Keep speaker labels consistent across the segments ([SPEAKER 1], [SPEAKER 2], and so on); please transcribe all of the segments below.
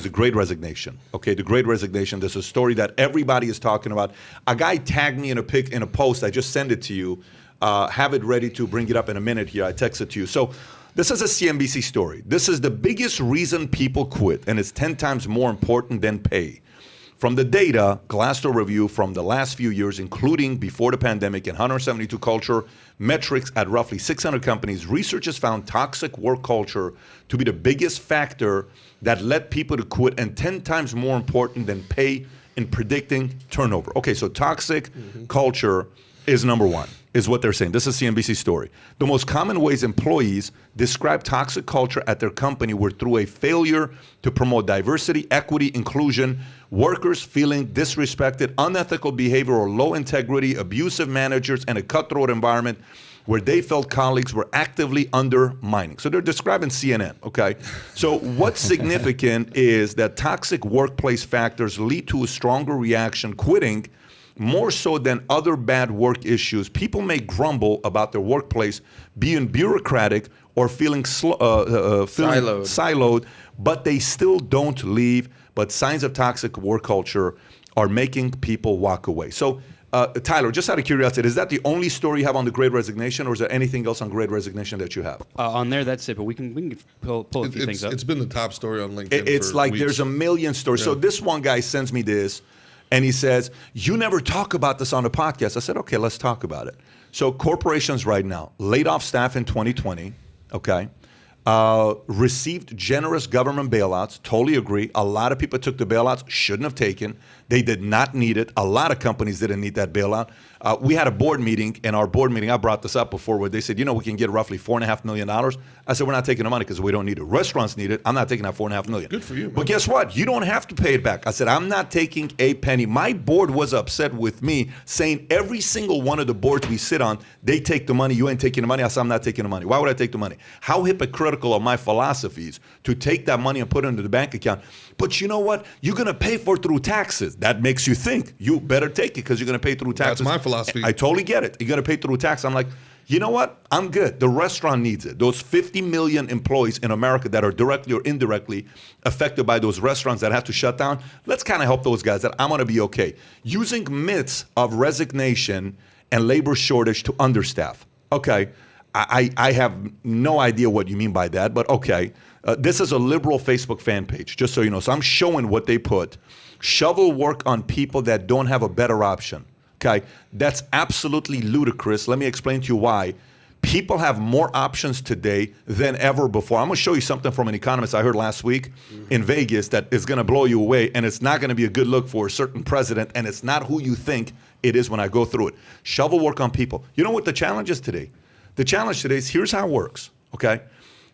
[SPEAKER 1] the Great Resignation. Okay, the Great Resignation. There's a story that everybody is talking about. A guy tagged me in a post. I just sent it to you. Have it ready to bring it up in a minute here. I text it to you. So this is a CNBC story. This is the biggest reason people quit, and it's 10 times more important than pay. From the data, Glassdoor review from the last few years, including before the pandemic and 172 culture metrics at roughly 600 companies, researchers found toxic work culture to be the biggest factor that led people to quit and 10 times more important than pay in predicting turnover. Okay, so toxic culture is number one, is what they're saying. This is CNBC story. The most common ways employees describe toxic culture at their company were through a failure to promote diversity, equity, inclusion, workers feeling disrespected, unethical behavior or low integrity, abusive managers, and a cutthroat environment where they felt colleagues were actively undermining. So they're describing CNN, okay? So what's significant is that toxic workplace factors lead to a stronger reaction, quitting, more so than other bad work issues. People may grumble about their workplace being bureaucratic or feeling siloed, but they still don't leave. But signs of toxic work culture are making people walk away. So, Tyler, just out of curiosity, is that the only story you have on the Great Resignation, or is there anything else on Great Resignation that you have?
[SPEAKER 2] On there, that's it. But we can pull a few things up.
[SPEAKER 3] It's been the top story on LinkedIn.
[SPEAKER 1] It's like
[SPEAKER 3] weeks.
[SPEAKER 1] There's a million stories. Yeah. So this one guy sends me this. And he says, you never talk about this on the podcast. I said, okay, let's talk about it. So corporations right now laid off staff in 2020, okay? Received generous government bailouts, totally agree. A lot of people took the bailouts, shouldn't have taken. They did not need it. A lot of companies didn't need that bailout. We had a board meeting, and our board meeting, I brought this up before, where they said, we can get roughly $4.5 million. I said, we're not taking the money because we don't need it. Restaurants need it. I'm not taking that $4.5 million.
[SPEAKER 3] Good for you, man.
[SPEAKER 1] But guess what? You don't have to pay it back. I said, I'm not taking a penny. My board was upset with me, saying every single one of the boards we sit on, they take the money. You ain't taking the money. I said, I'm not taking the money. Why would I take the money? How hypocritical are my philosophies to take that money and put it into the bank account? But you know what? You're going to pay for it through taxes. That makes you think you better take it because you're going to pay through taxes.
[SPEAKER 3] That's my philosophy.
[SPEAKER 1] I totally get it. You're going to pay through tax. I'm like, you know what? I'm good. The restaurant needs it. Those 50 million employees in America that are directly or indirectly affected by those restaurants that have to shut down, let's kind of help those guys that I'm going to be okay. Using myths of resignation and labor shortage to understaff. Okay, I have no idea what you mean by that, but okay. This is a liberal Facebook fan page, just so you know. So I'm showing what they put. Shovel work on people that don't have a better option. Okay, that's absolutely ludicrous. Let me explain to you why. People have more options today than ever before. I'm going to show you something from an economist I heard last week in Vegas that is going to blow you away, and it's not going to be a good look for a certain president, and it's not who you think it is when I go through it. Shovel work on people. You know what the challenge is today? The challenge today is, here's how it works, okay?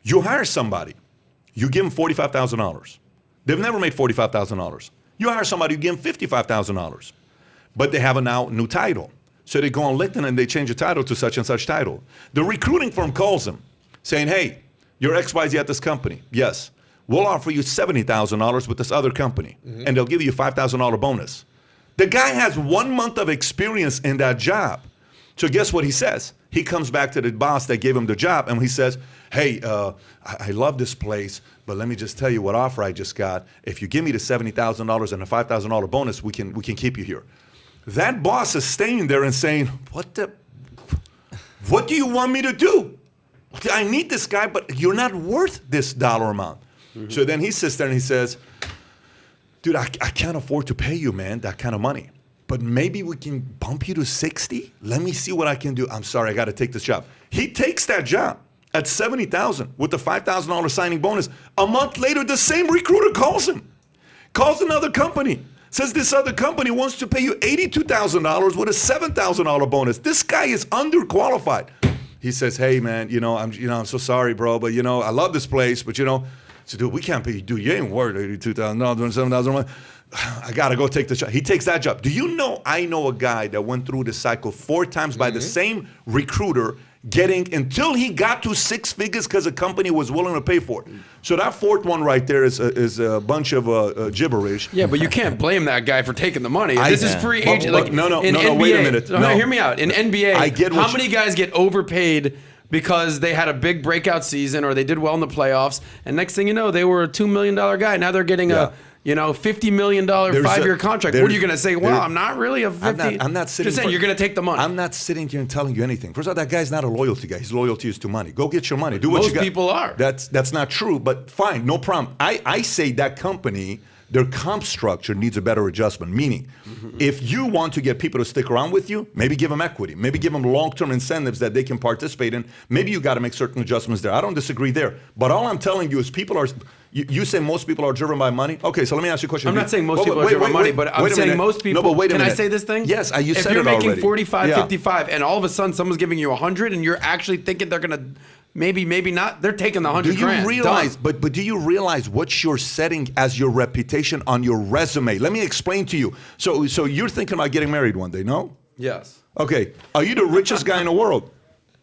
[SPEAKER 1] You hire somebody. You give them $45,000. They've never made $45,000. You hire somebody, you give them $55,000. But they have a now new title. So they go on LinkedIn and they change the title to such and such title. The recruiting firm calls them saying, hey, you're XYZ at this company. Yes. We'll offer you $70,000 with this other company. And they'll give you a $5,000 bonus. The guy has 1 month of experience in that job. So guess what he says? He comes back to the boss that gave him the job and he says, hey, I love this place, but let me just tell you what offer I just got. If you give me the $70,000 and a $5,000 bonus, we can keep you here. That boss is staying there and saying, what do you want me to do? I need this guy, but you're not worth this dollar amount. So then he sits there and he says, dude, I can't afford to pay you, man, that kind of money. But maybe we can bump you to 60. Let me see what I can do. I'm sorry, I got to take this job. He takes that job at $70,000 with the $5,000 signing bonus. A month later, the same recruiter calls him, calls another company, says this other company wants to pay you $82,000 with a $7,000 bonus. This guy is underqualified. He says, hey man, I'm so sorry, bro, but I love this place, but so dude, we can't pay you. Dude, you ain't worth $82,000, $7,000. I gotta go take the job. He takes that job. Do you know, I know a guy that went through the cycle 4 times by the same recruiter, getting until he got to 6 figures because a company was willing to pay for it. So that 4th one right there is a bunch of gibberish.
[SPEAKER 4] Yeah, but you can't blame that guy for taking the money. This is free agent.
[SPEAKER 1] No,
[SPEAKER 4] in NBA,
[SPEAKER 1] wait a minute.
[SPEAKER 4] No, hear me out. In NBA,
[SPEAKER 1] I get
[SPEAKER 4] how many guys get overpaid because they had a big breakout season or they did well in the playoffs, and next thing you know, they were a $2 million guy. Now they're getting a $50 million 5-year contract. What are you going to say? Well, I'm not really a 50.
[SPEAKER 1] I'm not sitting.
[SPEAKER 4] Just saying, you're going to take the money.
[SPEAKER 1] I'm not sitting here and telling you anything. First of all, that guy's not a loyalty guy. His loyalty is to money. Go get your money. Do what you got.
[SPEAKER 4] Most people are.
[SPEAKER 1] That's not true. But fine, no problem. I say that company, their comp structure needs a better adjustment. Meaning, if you want to get people to stick around with you, maybe give them equity. Maybe give them long-term incentives that they can participate in. Maybe you got to make certain adjustments there. I don't disagree there. But all I'm telling you is people are. You say most people are driven by money? Okay, so let me ask you a question.
[SPEAKER 4] I'm not saying most people are driven by money, but I'm saying most people.
[SPEAKER 1] No, but wait a minute.
[SPEAKER 4] Can I say this thing?
[SPEAKER 1] Yes, you said it already.
[SPEAKER 4] If you're making 45, 55, and all of a sudden someone's giving you 100, and you're actually thinking they're going to maybe not, they're taking the 100 grand.
[SPEAKER 1] Do you realize, but do you realize what you're setting as your reputation on your resume? Let me explain to you. So you're thinking about getting married one day, no?
[SPEAKER 4] Yes.
[SPEAKER 1] Okay. Are you the richest guy in the world?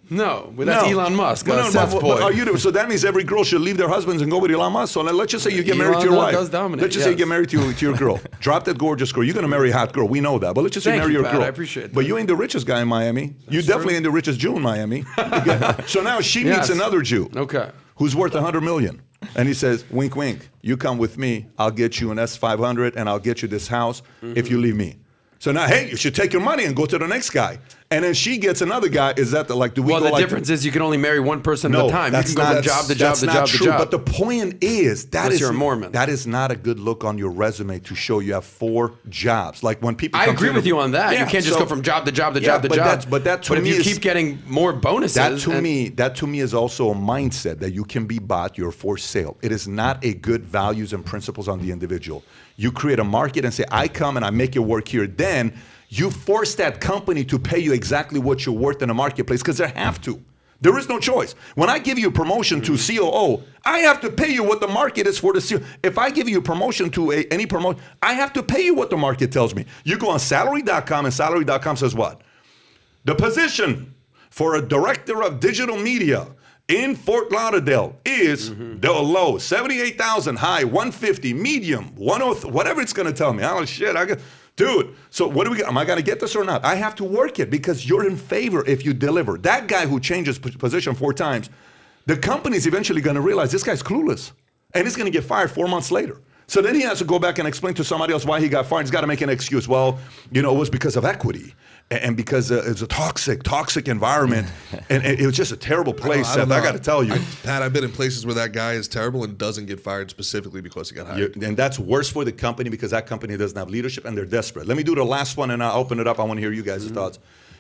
[SPEAKER 4] No, but that's Elon Musk.
[SPEAKER 1] But are you? So that means every girl should leave their husbands and go with Elon Musk. So let's just say you get married to your wife.
[SPEAKER 4] Does dominate,
[SPEAKER 1] let's just say you get married to your girl. Drop that gorgeous girl. You're gonna marry a hot girl. We know that. But let's just say you marry your girl.
[SPEAKER 4] I appreciate that.
[SPEAKER 1] But you ain't the richest guy in Miami. You definitely ain't the richest Jew in Miami. So now she meets another Jew.
[SPEAKER 4] Okay.
[SPEAKER 1] Who's worth $100 million. And he says, wink, wink, you come with me. I'll get you an S500 and I'll get you this house if you leave me. So now, hey, you should take your money and go to the next guy. And then she gets another guy. Is that do we go
[SPEAKER 4] the difference is you can only marry one person at a time. You can go from job to job to job to job.
[SPEAKER 1] But the point is,
[SPEAKER 4] you're a Mormon.
[SPEAKER 1] That is not a good look on your resume to show you have 4 jobs. Like when people
[SPEAKER 4] I agree with you on that. You can't just go from job to job to job to job.
[SPEAKER 1] But if
[SPEAKER 4] you keep getting more bonuses.
[SPEAKER 1] That to me is also a mindset that you can be bought, you're for sale. It is not a good values and principles on the individual. You create a market and say, I come and I make it work here. Then you force that company to pay you exactly what you're worth in the marketplace because they have to. There is no choice. When I give you a promotion to COO, I have to pay you what the market is for the COO. If I give you a promotion to any promotion, I have to pay you what the market tells me. You go on salary.com and salary.com says what? The position for a director of digital media in Fort Lauderdale is the low 78,000, high 150, medium 103, whatever it's going to tell me. Oh shit, dude. So what do we? Am I going to get this or not? I have to work it because you're in favor if you deliver. That guy who changes position 4 times, the company's eventually going to realize this guy's clueless, and he's going to get fired 4 months later. So then he has to go back and explain to somebody else why he got fired. He's got to make an excuse. Well, it was because of equity and because it's a toxic environment. And it was just a terrible place, Seth. I got to tell you.
[SPEAKER 3] Pat, I've been in places where that guy is terrible and doesn't get fired specifically because he got hired.
[SPEAKER 1] And that's worse for the company because that company doesn't have leadership and they're desperate. Let me do the last one and I'll open it up. I want to hear you guys' thoughts.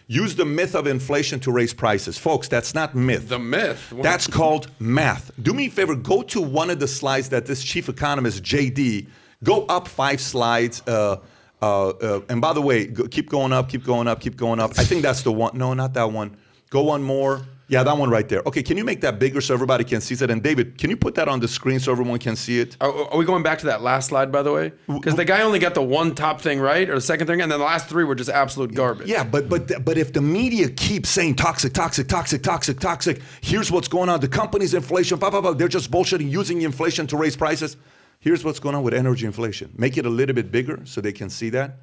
[SPEAKER 1] Use the myth of inflation to raise prices. Folks, that's not myth.
[SPEAKER 4] The myth?
[SPEAKER 1] That's called math. Do me a favor, go to one of the slides that this chief economist, JD, go up 5 slides. And by the way, keep going up, keep going up, keep going up. I think that's the one. No, not that one. Go one more. Yeah, that one right there. Okay, can you make that bigger so everybody can see it? And David, can you put that on the screen so everyone can see it?
[SPEAKER 4] Are we going back to that last slide, by the way? Because the guy only got the one top thing right, or the second thing, and then the last 3 were just absolute garbage.
[SPEAKER 1] Yeah, but if the media keeps saying toxic, here's what's going on. The company's inflation, blah, blah, blah. They're just bullshitting, using inflation to raise prices. Here's what's going on with energy inflation. Make it a little bit bigger so they can see that.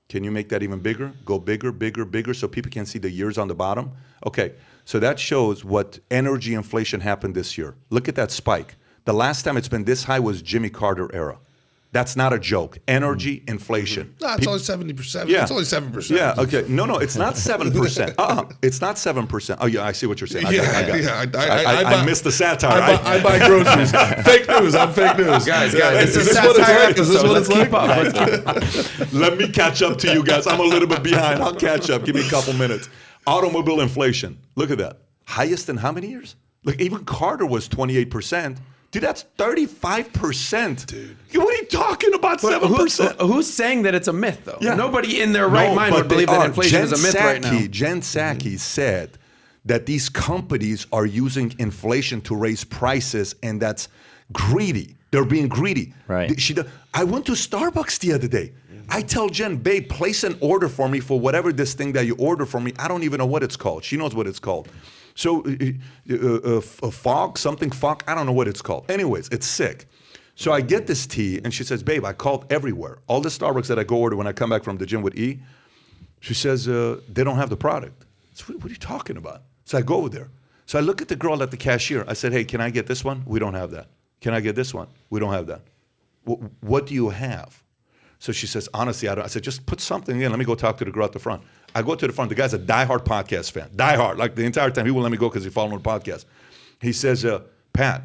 [SPEAKER 1] Can you make that even bigger? Go bigger, bigger, bigger so people can see the years on the bottom? Okay, so that shows what energy inflation happened this year. Look at that spike. The last time it's been this high was Jimmy Carter era. That's not a joke. Energy inflation.
[SPEAKER 3] No, it's only 70%. Yeah. It's only 7%.
[SPEAKER 1] Yeah, okay. No, it's not 7%. It's not 7%. Oh, yeah, I see what you're saying. I missed the satire.
[SPEAKER 3] I buy groceries. Fake news. I'm fake news.
[SPEAKER 4] Guys, this is satire.
[SPEAKER 3] Is this what it's like?
[SPEAKER 1] Let me catch up to you guys. I'm a little bit behind. I'll catch up. Give me a couple minutes. Automobile inflation. Look at that. Highest in how many years? Like even Carter was 28%. Dude, that's 35%. Dude. What are you talking about, 7%?
[SPEAKER 4] Who's saying that it's a myth, though? Yeah. Nobody in their right mind would believe that inflation is a myth right now.
[SPEAKER 1] Jen Psaki said that these companies are using inflation to raise prices, and that's greedy. They're being greedy.
[SPEAKER 2] Right.
[SPEAKER 1] I went to Starbucks the other day. I tell Jen, babe, place an order for me for whatever this thing that you order for me. I don't even know what it's called. She knows what it's called. So fog, I don't know what it's called. Anyways, it's sick. So I get this tea, and she says, babe, I called everywhere. All the Starbucks that I go order when I come back from the gym with E, she says, they don't have the product. So what are you talking about? So I go over there. So I look at the girl at the cashier. I said, hey, can I get this one? We don't have that. Can I get this one? We don't have that. What do you have? So she says, honestly, I don't. I said, just put something in. Let me go talk to the girl at the front. I go to the front. The guy's a diehard podcast fan. Diehard. Like the entire time. He won't let me go because he's following the podcast. He says, Pat,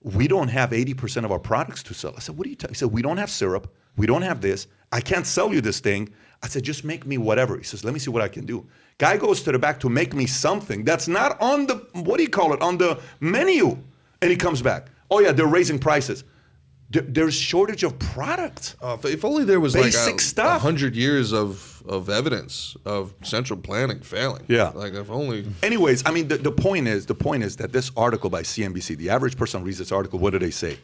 [SPEAKER 1] we don't have 80% of our products to sell. I said, what are you talking? He said, we don't have syrup. We don't have this. I can't sell you this thing. I said, just make me whatever. He says, let me see what I can do. Guy goes to the back to make me something that's not on the, on the menu. And he comes back. Oh yeah, they're raising prices. There's shortage of product.
[SPEAKER 3] If only there was
[SPEAKER 1] basic
[SPEAKER 3] like
[SPEAKER 1] stuff.
[SPEAKER 3] 100 years of evidence of central planning failing.
[SPEAKER 1] Yeah.
[SPEAKER 3] Like if only.
[SPEAKER 1] Anyways, I mean, the point is that this article by CNBC, the average person reads this article, what do they say?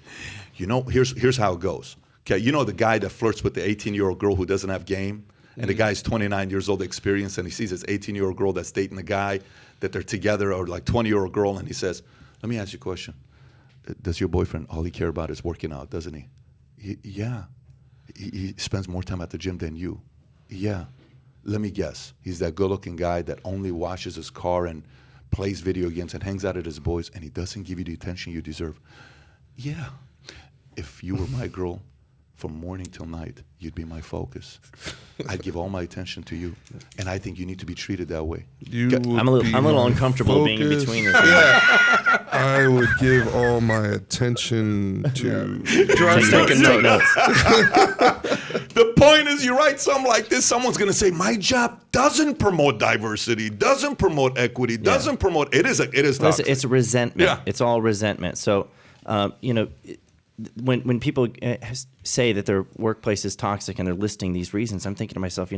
[SPEAKER 1] You know, here's how it goes. Okay, you know the guy that flirts with the 18-year-old girl who doesn't have game? And the guy's 29 years old experience, and he sees this 18-year-old girl that's dating a guy that they're together, or like 20-year-old girl, and he says, let me ask you a question. Does your boyfriend, all he care about is working out, doesn't he? Yeah. He spends more time at the gym than you. Yeah. Let me guess. He's that good-looking guy that only washes his car and plays video games and hangs out at his boys, and he doesn't give you the attention you deserve. Yeah. If you were my girl, from morning till night, you'd be my focus. I'd give all my attention to you, and I think you need to be treated that way.
[SPEAKER 5] I'm a little uncomfortable being in between this.
[SPEAKER 3] Yeah. I would give all my attention to.
[SPEAKER 5] Taking notes.
[SPEAKER 1] The point is, you write something like this, someone's going to say, my job doesn't promote diversity, doesn't promote equity, doesn't promote. It is toxic.
[SPEAKER 5] It's resentment.
[SPEAKER 1] Yeah.
[SPEAKER 5] It's all resentment. So, when people say that their workplace is toxic and they're listing these reasons, I'm thinking to myself,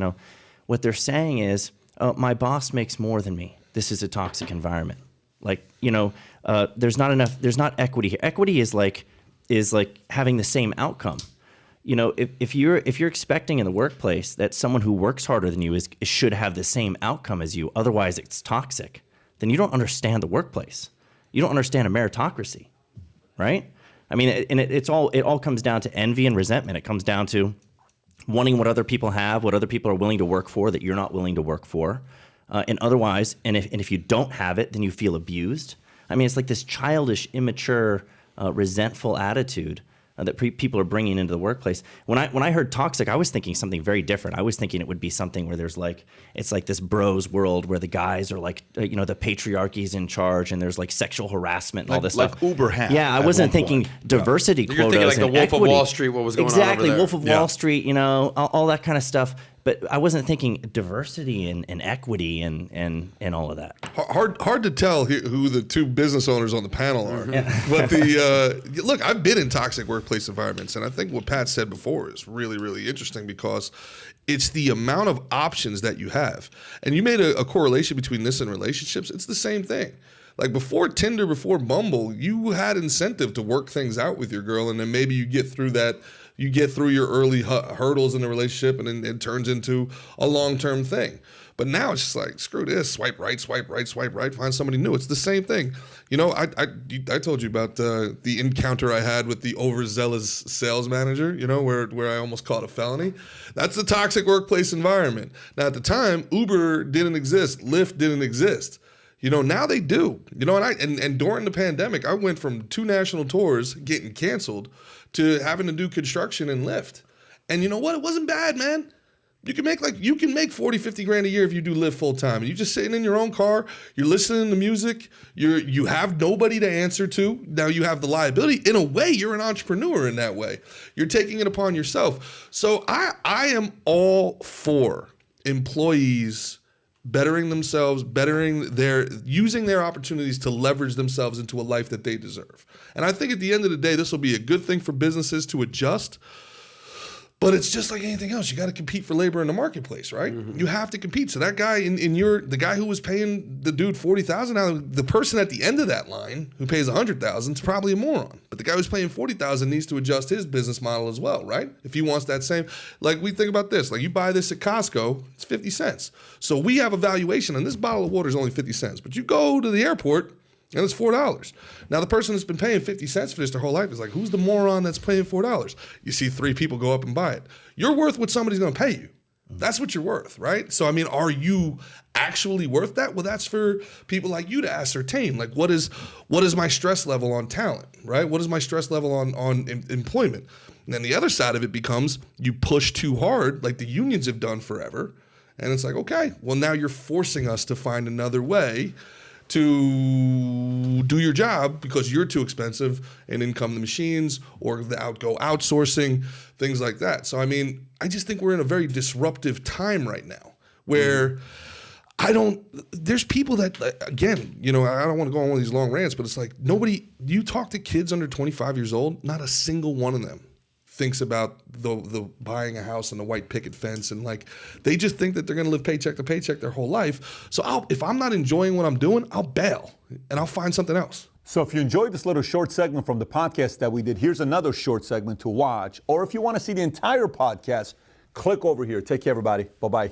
[SPEAKER 5] what they're saying is, my boss makes more than me. This is a toxic environment. Like, there's not equity here. Equity is like having the same outcome. If you're expecting in the workplace that someone who works harder than you should have the same outcome as you, otherwise it's toxic, then you don't understand the workplace. You don't understand a meritocracy, right? I mean, and it all comes down to envy and resentment. It comes down to wanting what other people have, what other people are willing to work for that you're not willing to work for, and if you don't have it, then you feel abused. I mean, it's like this childish, immature, resentful attitude that people are bringing into the workplace. When I heard toxic, I was thinking something very different. I was thinking it would be something where it's like this bros world where the guys are like, the patriarchy's in charge and there's like sexual harassment and all this stuff.
[SPEAKER 1] Like Uber had.
[SPEAKER 5] Yeah, I wasn't thinking diversity quotas.
[SPEAKER 4] You're thinking like the
[SPEAKER 5] and
[SPEAKER 4] Wolf
[SPEAKER 5] equity.
[SPEAKER 4] of Wall Street, what was going on
[SPEAKER 5] exactly,
[SPEAKER 4] over there.
[SPEAKER 5] Wolf of Wall Street, all that kind of stuff. But I wasn't thinking diversity and equity and all of that.
[SPEAKER 3] Hard to tell who the two business owners on the panel are. But look, I've been in toxic workplace environments, and I think what Pat said before is really, really interesting because it's the amount of options that you have. And you made a correlation between this and relationships. It's the same thing. Like before Tinder, before Bumble, you had incentive to work things out with your girl, and then maybe you get through that. You get through your early hurdles in the relationship, and then it turns into a long-term thing. But now it's just like, screw this, swipe right, find somebody new. It's the same thing. I told you about the encounter I had with the overzealous sales manager, where I almost caught a felony. That's the toxic workplace environment. Now, at the time, Uber didn't exist. Lyft didn't exist. Now they do. And during the pandemic, I went from 2 national tours getting canceled to having to do construction and Lyft. And you know what? It wasn't bad, man. You can make 40, 50 grand a year if you do Lyft full time. And you're just sitting in your own car, you're listening to music, you have nobody to answer to. Now you have the liability. In a way, you're an entrepreneur in that way. You're taking it upon yourself. So I am all for employees bettering themselves, using their opportunities to leverage themselves into a life that they deserve. And I think at the end of the day, this will be a good thing for businesses to adjust. But it's just like anything else. You got to compete for labor in the marketplace, right? Mm-hmm. You have to compete. So that guy the guy who was paying the dude $40,000, the person at the end of that line who pays $100,000 is probably a moron. But the guy who's paying $40,000 needs to adjust his business model as well, right? If he wants that same, like we think about this, like you buy this at Costco, it's 50 cents. So we have a valuation, and this bottle of water is only 50 cents. But you go to the airport, and it's $4. Now, the person that's been paying 50 cents for this their whole life is like, who's the moron that's paying $4? You see 3 people go up and buy it. You're worth what somebody's going to pay you. That's what you're worth, right? So, I mean, are you actually worth that? Well, that's for people like you to ascertain. Like, what is my stress level on talent, right? What is my stress level on employment? And then the other side of it becomes you push too hard, like the unions have done forever. And it's like, okay, well, now you're forcing us to find another way to do your job because you're too expensive, and in come the machines or the outsourcing, things like that. So, I mean, I just think we're in a very disruptive time right now where there's people that, again, you know, I don't want to go on one of these long rants, but it's like you talk to kids under 25 years old, not a single one of them thinks about the buying a house and the white picket fence, and like they just think that they're going to live paycheck to paycheck their whole life. So if I'm not enjoying what I'm doing, I'll bail and I'll find something else.
[SPEAKER 6] So if you enjoyed this little short segment from the podcast that we did, here's another short segment to watch. Or if you want to see the entire podcast, click over here. Take care, everybody. Bye-bye.